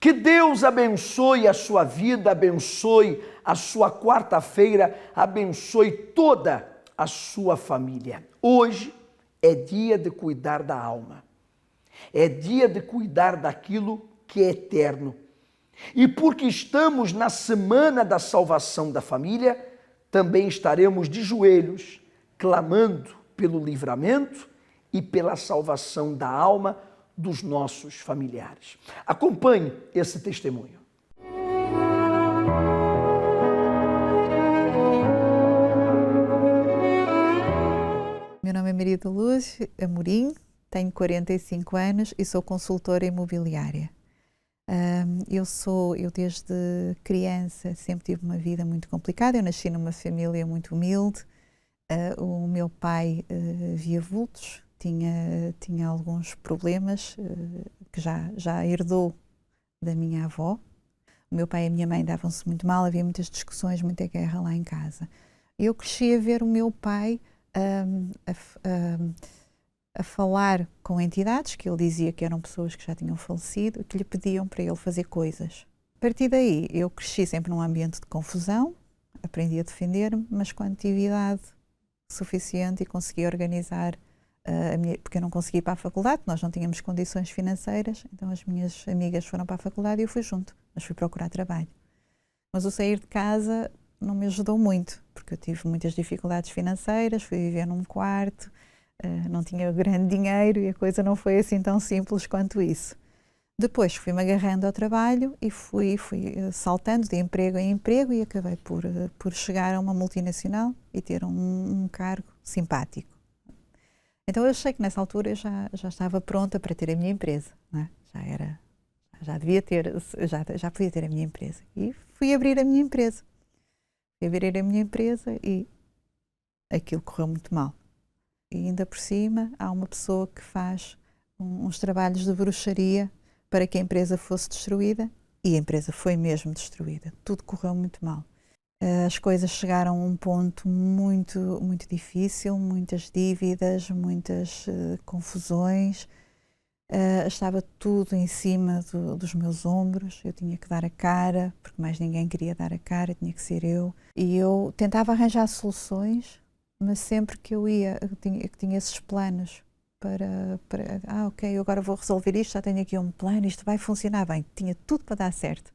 Que Deus abençoe a sua vida, abençoe a sua quarta-feira, abençoe toda a sua família. Hoje é dia de cuidar da alma. É dia de cuidar daquilo que é eterno. E porque estamos na semana da salvação da família, também estaremos de joelhos, clamando pelo livramento e pela salvação da alma dos nossos familiares. Acompanhe esse testemunho. Meu nome é Maria da Luz Amorim, tenho 45 anos e sou consultora imobiliária. Eu desde criança sempre tive uma vida muito complicada. Eu nasci numa família muito humilde. O meu pai via vultos, tinha alguns problemas que já herdou da minha avó. O meu pai e a minha mãe davam-se muito mal, havia muitas discussões, muita guerra lá em casa. Eu cresci a ver o meu pai a falar com entidades que ele dizia que eram pessoas que já tinham falecido, que lhe pediam para ele fazer coisas. A partir daí, eu cresci sempre num ambiente de confusão, aprendi a defender-me, mas quando tive idade suficiente e consegui organizar porque eu não consegui ir para a faculdade, nós não tínhamos condições financeiras, então as minhas amigas foram para a faculdade e eu fui junto, mas fui procurar trabalho. Mas o sair de casa não me ajudou muito, porque eu tive muitas dificuldades financeiras, fui viver num quarto, não tinha grande dinheiro e a coisa não foi assim tão simples quanto isso. Depois fui-me agarrando ao trabalho e fui saltando de emprego em emprego e acabei por chegar a uma multinacional e ter um cargo simpático. Então eu achei que nessa altura eu já estava pronta para ter a minha empresa, não é? Já podia ter a minha empresa. E fui abrir a minha empresa. Fui abrir a minha empresa e aquilo correu muito mal. E ainda por cima há uma pessoa que faz uns trabalhos de bruxaria para que a empresa fosse destruída e a empresa foi mesmo destruída. Tudo correu muito mal. As coisas chegaram a um ponto muito, muito difícil, muitas dívidas, muitas confusões. Estava tudo em cima dos meus ombros, eu tinha que dar a cara, porque mais ninguém queria dar a cara, tinha que ser eu. E eu tentava arranjar soluções, mas sempre que eu tinha esses planos ok, eu agora vou resolver isto, já tenho aqui um plano, isto vai funcionar bem, tinha tudo para dar certo,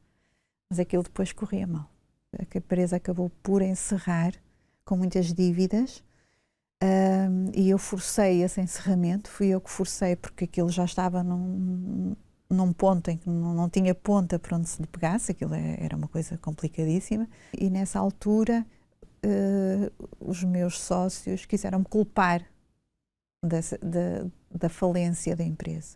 mas aquilo depois corria mal. A empresa acabou por encerrar com muitas dívidas e eu forcei esse encerramento, fui eu que forcei porque aquilo já estava num ponto em que não tinha ponta para onde se lhe pegasse, aquilo era uma coisa complicadíssima e nessa altura os meus sócios quiseram-me culpar da falência da empresa.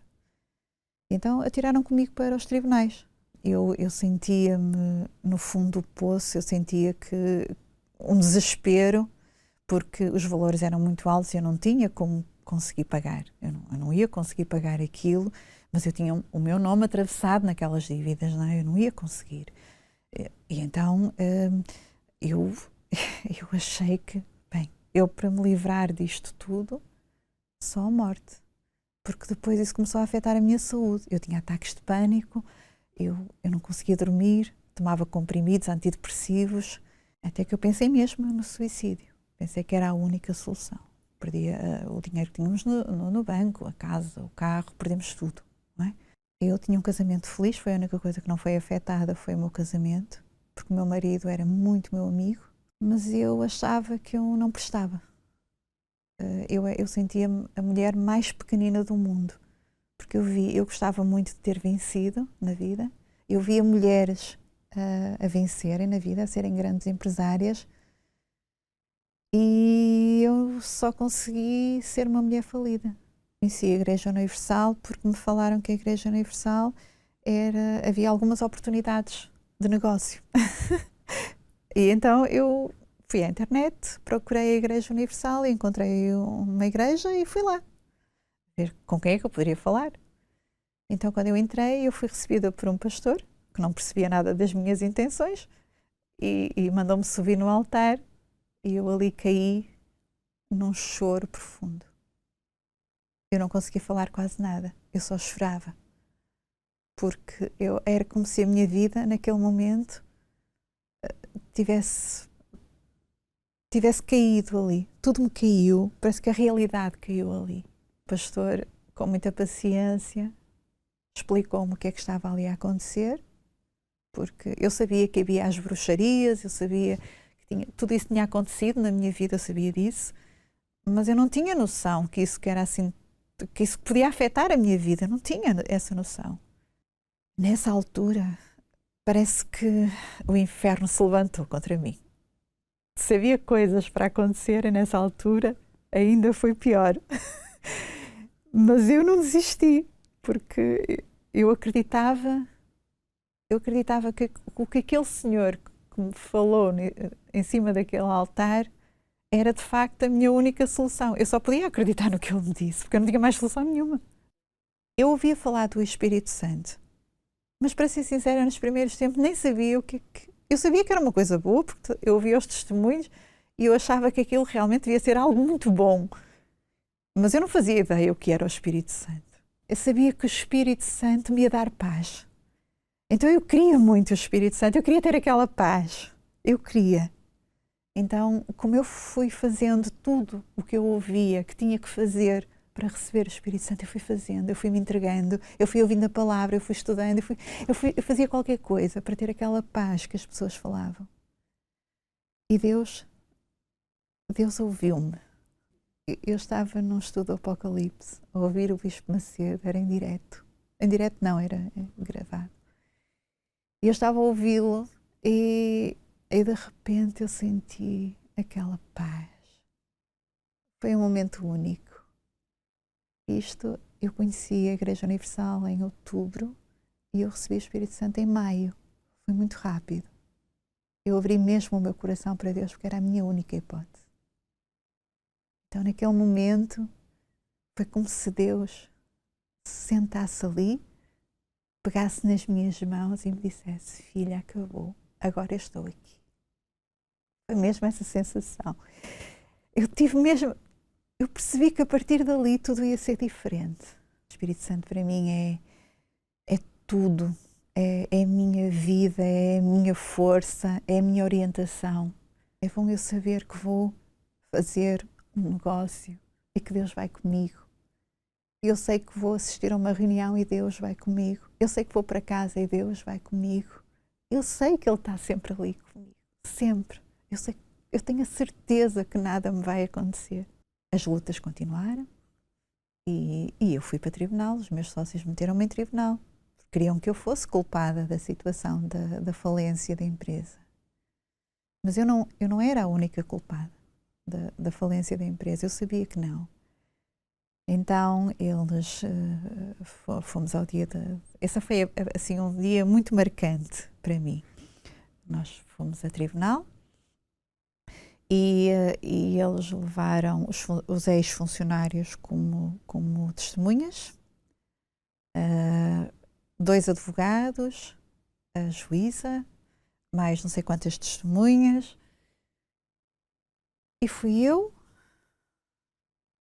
Então atiraram comigo para os tribunais. Eu sentia-me no fundo do poço, eu sentia que um desespero, porque os valores eram muito altos e eu não tinha como conseguir pagar. Eu não ia conseguir pagar aquilo, mas eu tinha o meu nome atravessado naquelas dívidas, não é? Eu não ia conseguir. E então eu achei que, bem, eu para me livrar disto tudo, só a morte. Porque depois isso começou a afetar a minha saúde. Eu tinha ataques de pânico, eu não conseguia dormir, tomava comprimidos antidepressivos, até que eu pensei mesmo no suicídio. Pensei que era a única solução. Perdia o dinheiro que tínhamos no banco, a casa, o carro, perdemos tudo, não é? Eu tinha um casamento feliz, foi a única coisa que não foi afetada, foi o meu casamento, porque o meu marido era muito meu amigo, mas eu achava que eu não prestava. Eu sentia-me a mulher mais pequenina do mundo, porque eu gostava muito de ter vencido na vida, eu via mulheres a vencerem na vida, a serem grandes empresárias, e eu só consegui ser uma mulher falida. Conheci a Igreja Universal porque me falaram que a Igreja Universal havia algumas oportunidades de negócio. E então eu fui à internet, procurei a Igreja Universal, encontrei uma igreja e fui lá ver com quem é que eu poderia falar. Então quando eu entrei, eu fui recebida por um pastor que não percebia nada das minhas intenções e mandou-me subir no altar e eu ali caí num choro profundo. Eu não conseguia falar quase nada, eu só chorava. porque era como se a minha vida, naquele momento, tivesse caído ali. Tudo me caiu, parece que a realidade caiu ali. O pastor, com muita paciência, explicou-me o que é que estava ali a acontecer, porque eu sabia que havia as bruxarias, eu sabia que tudo isso tinha acontecido na minha vida, eu sabia disso, mas eu não tinha noção que isso era assim, que isso podia afetar a minha vida, eu não tinha essa noção. Nessa altura, parece que o inferno se levantou contra mim. Se havia coisas para acontecer nessa altura, ainda foi pior. Mas eu não desisti, porque eu acreditava que o que aquele senhor que me falou em cima daquele altar era de facto a minha única solução. Eu só podia acreditar no que ele me disse, porque eu não tinha mais solução nenhuma. Eu ouvia falar do Espírito Santo, mas para ser sincera, nos primeiros tempos nem sabia o que... Eu sabia que era uma coisa boa, porque eu ouvia os testemunhos e eu achava que aquilo realmente devia ser algo muito bom. Mas eu não fazia ideia o que era o Espírito Santo. Eu sabia que o Espírito Santo me ia dar paz. Então eu queria muito o Espírito Santo, eu queria ter aquela paz. Eu queria. Então, como eu fui fazendo tudo o que eu ouvia que tinha que fazer para receber o Espírito Santo, eu fui fazendo, eu fui me entregando, eu fui ouvindo a palavra, eu fui estudando, eu fazia qualquer coisa para ter aquela paz que as pessoas falavam. E Deus ouviu-me. Eu estava num estudo do Apocalipse, a ouvir o Bispo Macedo, era em direto. Em direto não, era gravado. E eu estava a ouvi-lo e de repente eu senti aquela paz. Foi um momento único. Eu conheci a Igreja Universal em outubro e eu recebi o Espírito Santo em maio. Foi muito rápido. Eu abri mesmo o meu coração para Deus porque era a minha única hipótese. Então, naquele momento, foi como se Deus se sentasse ali, pegasse nas minhas mãos e me dissesse: filha, acabou, agora eu estou aqui. Foi mesmo essa sensação. Eu percebi que a partir dali tudo ia ser diferente. O Espírito Santo para mim é tudo, é a minha vida, é a minha força, é a minha orientação. É bom eu saber que vou fazer um negócio e que Deus vai comigo. Eu sei que vou assistir a uma reunião e Deus vai comigo. Eu sei que vou para casa e Deus vai comigo. Eu sei que Ele está sempre ali comigo. Sempre. Eu tenho a certeza que nada me vai acontecer. As lutas continuaram e eu fui para tribunal. Os meus sócios meteram-me em tribunal. Queriam que eu fosse culpada da situação da falência da empresa. Mas eu não era a única culpada da falência da empresa. Eu sabia que não. Então, fomos ao dia essa foi, assim, um dia muito marcante para mim. Nós fomos a tribunal e eles levaram os ex-funcionários como testemunhas, 2 advogados, a juíza, mais não sei quantas testemunhas. E fui eu,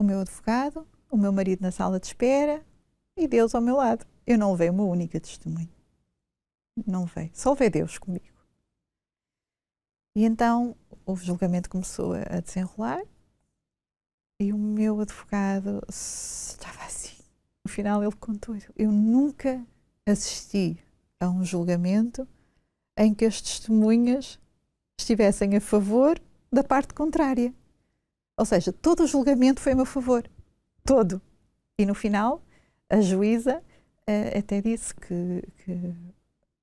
o meu advogado, o meu marido na sala de espera e Deus ao meu lado. Eu não levei uma única testemunha. Não levei. Só levei Deus comigo. E então o julgamento começou a desenrolar e o meu advogado estava assim. No final ele contou: eu nunca assisti a um julgamento em que as testemunhas estivessem a favor da parte contrária. Ou seja, todo o julgamento foi a meu favor. Todo. E no final, a juíza até disse que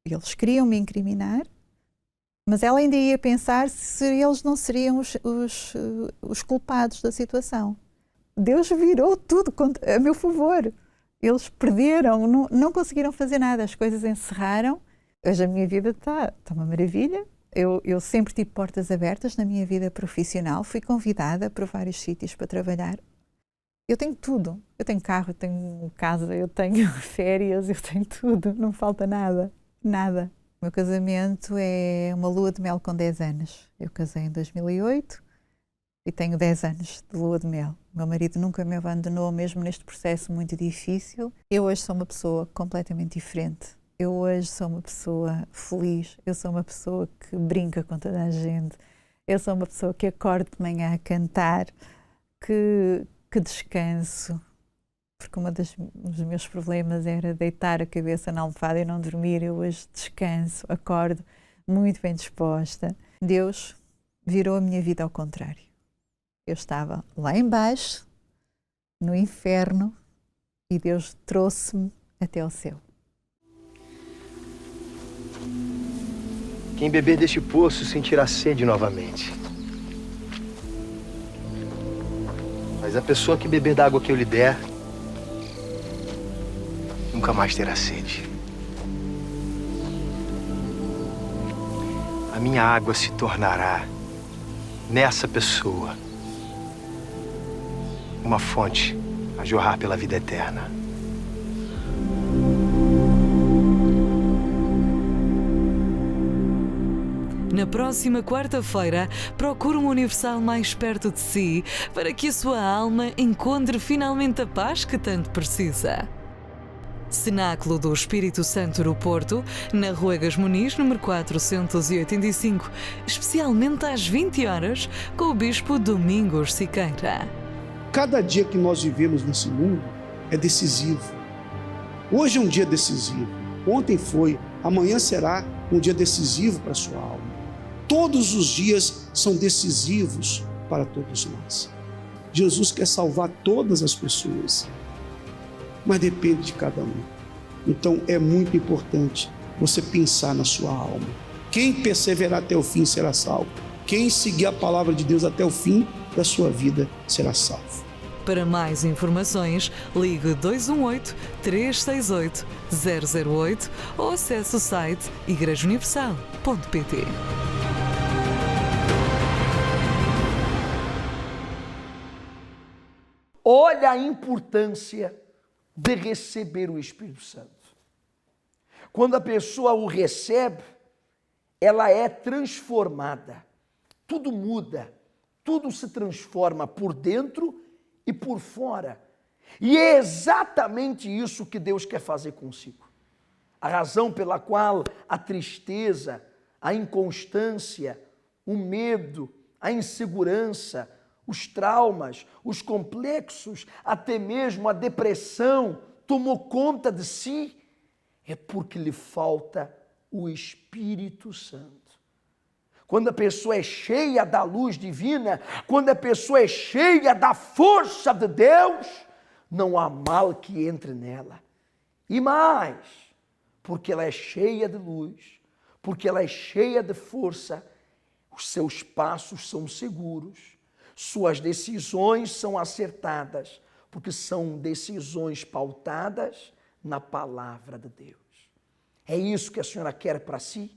eles queriam me incriminar, mas ela ainda ia pensar se eles não seriam os culpados da situação. Deus virou tudo a meu favor. Eles perderam, não conseguiram fazer nada, as coisas encerraram. Hoje a minha vida está uma maravilha. Eu sempre tive portas abertas na minha vida profissional, fui convidada para vários sítios para trabalhar. Eu tenho tudo, eu tenho carro, eu tenho casa, eu tenho férias, eu tenho tudo, não falta nada, nada. O meu casamento é uma lua de mel com 10 anos. Eu casei em 2008 e tenho 10 anos de lua de mel. O meu marido nunca me abandonou, mesmo neste processo muito difícil. Eu hoje sou uma pessoa completamente diferente Eu hoje sou uma pessoa feliz, eu sou uma pessoa que brinca com toda a gente, eu sou uma pessoa que acordo de manhã a cantar, que descanso, porque um dos meus problemas era deitar a cabeça na almofada e não dormir. Eu hoje descanso, acordo muito bem disposta. Deus virou a minha vida ao contrário. Eu estava lá embaixo, no inferno, e Deus trouxe-me até ao céu. Quem beber deste poço sentirá sede novamente. Mas a pessoa que beber da água que eu lhe der, nunca mais terá sede. A minha água se tornará, nessa pessoa, uma fonte a jorrar pela vida eterna. Na próxima quarta-feira, procure um Universal mais perto de si para que a sua alma encontre finalmente a paz que tanto precisa. Cenáculo do Espírito Santo no Porto, na Rua Egas Muniz, número 485, especialmente às 20 horas, com o Bispo Domingos Siqueira. Cada dia que nós vivemos nesse mundo é decisivo. Hoje é um dia decisivo, ontem foi, amanhã será um dia decisivo para a sua alma. Todos os dias são decisivos para todos nós. Jesus quer salvar todas as pessoas, mas depende de cada um. Então é muito importante você pensar na sua alma. Quem perseverar até o fim será salvo. Quem seguir a palavra de Deus até o fim da sua vida será salvo. Para mais informações, ligue 218-368-008 ou acesse o site igrejauniversal.pt. Olha a importância de receber o Espírito Santo. Quando a pessoa o recebe, ela é transformada. Tudo muda, tudo se transforma por dentro e por fora. E é exatamente isso que Deus quer fazer consigo. A razão pela qual a tristeza, a inconstância, o medo, a insegurança, os traumas, os complexos, até mesmo a depressão tomou conta de si, é porque lhe falta o Espírito Santo. Quando a pessoa é cheia da luz divina, quando a pessoa é cheia da força de Deus, não há mal que entre nela. E mais, porque ela é cheia de luz, porque ela é cheia de força, os seus passos são seguros, suas decisões são acertadas, porque são decisões pautadas na palavra de Deus. É isso que a senhora quer para si?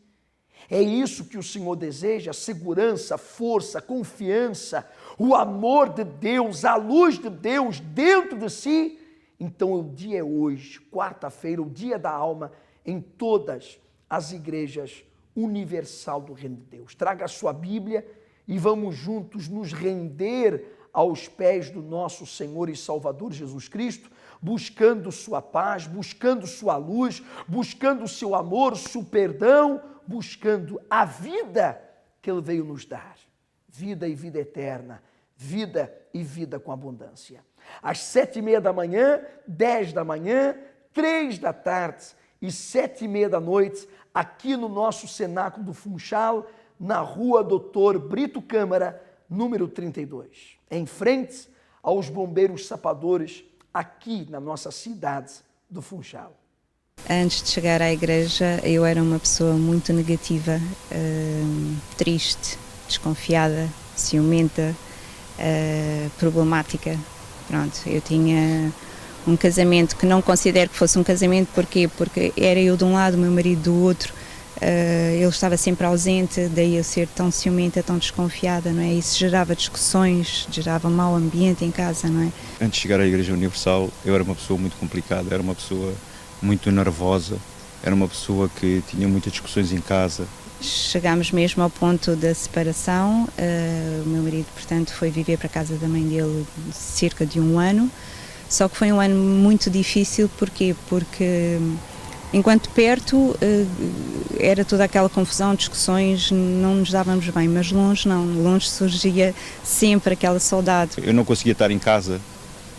É isso que o Senhor deseja? Segurança, força, confiança, o amor de Deus, a luz de Deus dentro de si? Então o dia é hoje, quarta-feira, o dia da alma, em todas as igrejas universal do Reino de Deus. Traga a sua Bíblia e vamos juntos nos render aos pés do nosso Senhor e Salvador Jesus Cristo, buscando sua paz, buscando sua luz, buscando o seu amor, seu perdão, buscando a vida que Ele veio nos dar. Vida e vida eterna, vida e vida com abundância. Às 7h30 da manhã, 10 da manhã, 3 da tarde e 7h30 da noite, aqui no nosso Cenáculo do Funchal, na Rua Doutor Brito Câmara, número 32, em frente aos bombeiros sapadores, aqui na nossa cidade do Funchal. Antes de chegar à igreja, eu era uma pessoa muito negativa, triste, desconfiada, ciumenta, problemática. Pronto, eu tinha um casamento que não considero que fosse um casamento, porquê? Porque era eu de um lado, o meu marido do outro. Ele estava sempre ausente, daí eu ser tão ciumenta, tão desconfiada, não é? Isso gerava discussões, gerava mau ambiente em casa, não é? Antes de chegar à Igreja Universal, eu era uma pessoa muito complicada, era uma pessoa muito nervosa, era uma pessoa que tinha muitas discussões em casa. Chegámos mesmo ao ponto da separação. O meu marido, portanto, foi viver para a casa da mãe dele cerca de 1 ano, só que foi um ano muito difícil, porquê? Porque Enquanto perto era toda aquela confusão, discussões, não nos dávamos bem, mas longe não, longe surgia sempre aquela saudade. Eu não conseguia estar em casa,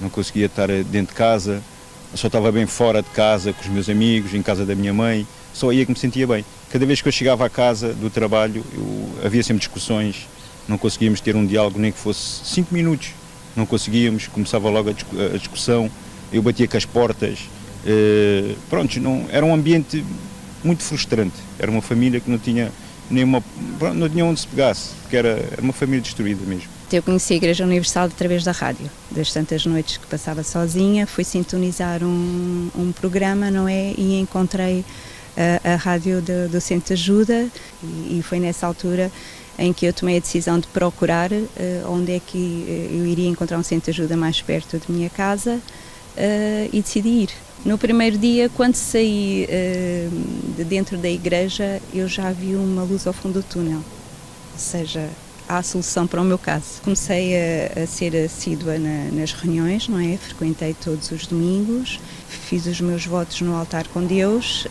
não conseguia estar dentro de casa, eu só estava bem fora de casa, com os meus amigos, em casa da minha mãe, só aí é que me sentia bem. Cada vez que eu chegava à casa do trabalho, havia sempre discussões, não conseguíamos ter um diálogo, nem que fosse 5 minutos, não conseguíamos, começava logo a discussão, eu batia com as portas. Pronto, era um ambiente muito frustrante. Era uma família que não tinha onde se pegasse, porque era uma família destruída mesmo. Eu conheci a Igreja Universal através da rádio. Das tantas noites que passava sozinha, fui sintonizar um programa, não é? E encontrei a rádio do Centro de Ajuda e foi nessa altura em que eu tomei a decisão de procurar onde é que eu iria encontrar um centro de ajuda mais perto da minha casa e decidi ir. No primeiro dia, quando saí de dentro da igreja, eu já vi uma luz ao fundo do túnel, ou seja, há a solução para o meu caso. Comecei a ser assídua nas reuniões, não é? Frequentei todos os domingos, fiz os meus votos no altar com Deus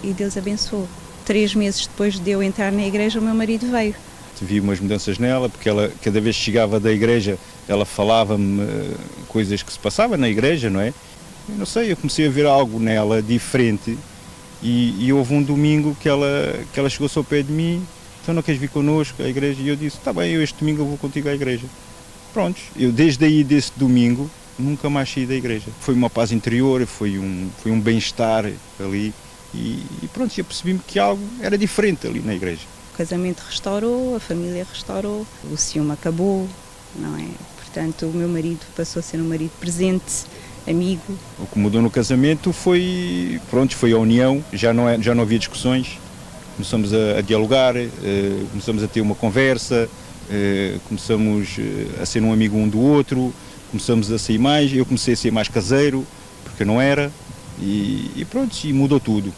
e Deus abençoou. 3 meses depois de eu entrar na igreja, o meu marido veio. Vi umas mudanças nela, porque ela, cada vez que chegava da igreja, ela falava-me coisas que se passavam na igreja, não é? Eu não sei, eu comecei a ver algo nela diferente e houve um domingo que ela chegou-se ao pé de mim, então não queres vir connosco à igreja? E eu disse, está bem, este domingo eu vou contigo à igreja. Prontos, eu desde aí, desse domingo, nunca mais saí da igreja. Foi uma paz interior, foi um bem-estar ali e pronto, eu percebi-me que algo era diferente ali na igreja. O casamento restaurou, a família restaurou, o ciúme acabou, não é? Portanto, o meu marido passou a ser um marido presente, amigo. O que mudou no casamento foi a união, já não havia discussões, começamos a dialogar, começamos a ter uma conversa, começamos a ser um amigo um do outro, começamos a sair mais, eu comecei a ser mais caseiro, porque eu não era, e pronto, e mudou tudo.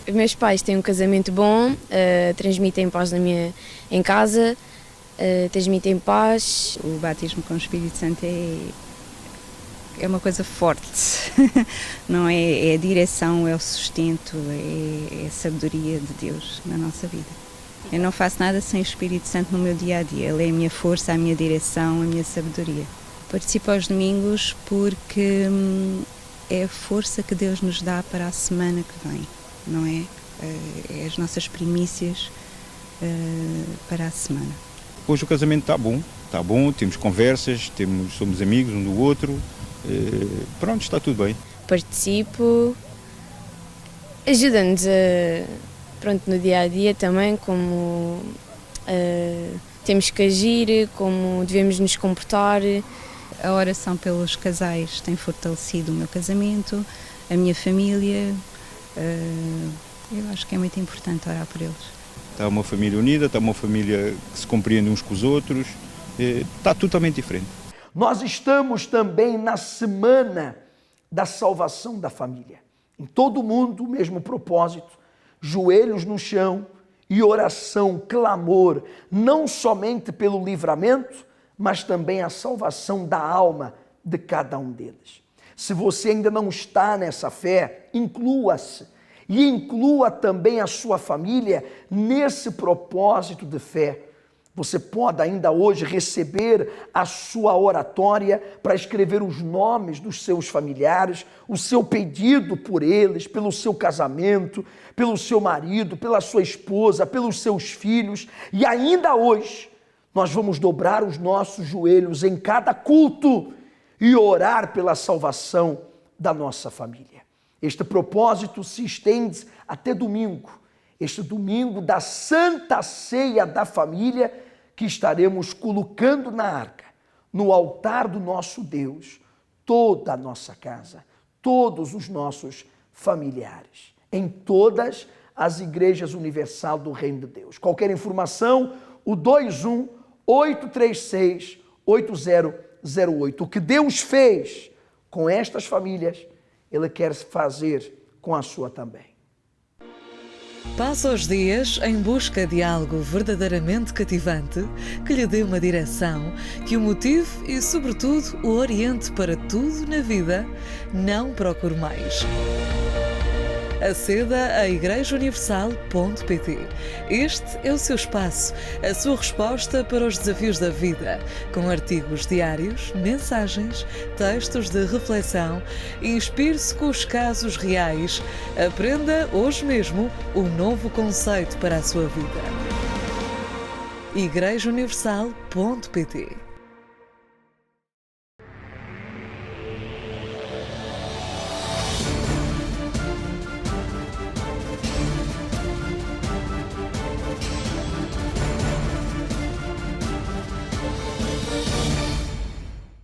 Os meus pais têm um casamento bom, transmitem paz em casa, transmitem paz. O batismo com o Espírito Santo é uma coisa forte, não é? É a direção, é o sustento, é a sabedoria de Deus na nossa vida. Eu não faço nada sem o Espírito Santo no meu dia-a-dia, ele é a minha força, a minha direção, a minha sabedoria. Participo aos domingos porque é a força que Deus nos dá para a semana que vem, não é? É as nossas primícias para a semana. Hoje o casamento está bom, temos conversas, somos amigos um do outro, pronto, está tudo bem. Participo, ajuda-nos no dia-a-dia também, como temos que agir, como devemos nos comportar. A oração pelos casais tem fortalecido o meu casamento, a minha família. Eu acho que é muito importante orar por eles. Está uma família unida, está uma família que se compreende uns com os outros, está totalmente diferente. Nós estamos também na semana da salvação da família. Em todo o mundo, o mesmo propósito, joelhos no chão e oração, clamor, não somente pelo livramento, mas também a salvação da alma de cada um deles. Se você ainda não está nessa fé, inclua-se e inclua também a sua família nesse propósito de fé. Você pode ainda hoje receber a sua oratória para escrever os nomes dos seus familiares, o seu pedido por eles, pelo seu casamento, pelo seu marido, pela sua esposa, pelos seus filhos. E ainda hoje, nós vamos dobrar os nossos joelhos em cada culto e orar pela salvação da nossa família. Este propósito se estende até domingo, este domingo da Santa Ceia da Família, que estaremos colocando na arca, no altar do nosso Deus, toda a nossa casa, todos os nossos familiares, em todas as igrejas universal do Reino de Deus. Qualquer informação, o 21-836-8008. O que Deus fez com estas famílias, Ele quer fazer com a sua também. Passa os dias em busca de algo verdadeiramente cativante, que lhe dê uma direção, que o motive e, sobretudo, o oriente para tudo na vida. Não procure mais. Aceda a igrejauniversal.pt. Este é o seu espaço, a sua resposta para os desafios da vida, com artigos diários, mensagens, textos de reflexão. Inspire-se com os casos reais. Aprenda hoje mesmo um novo conceito para a sua vida. igrejauniversal.pt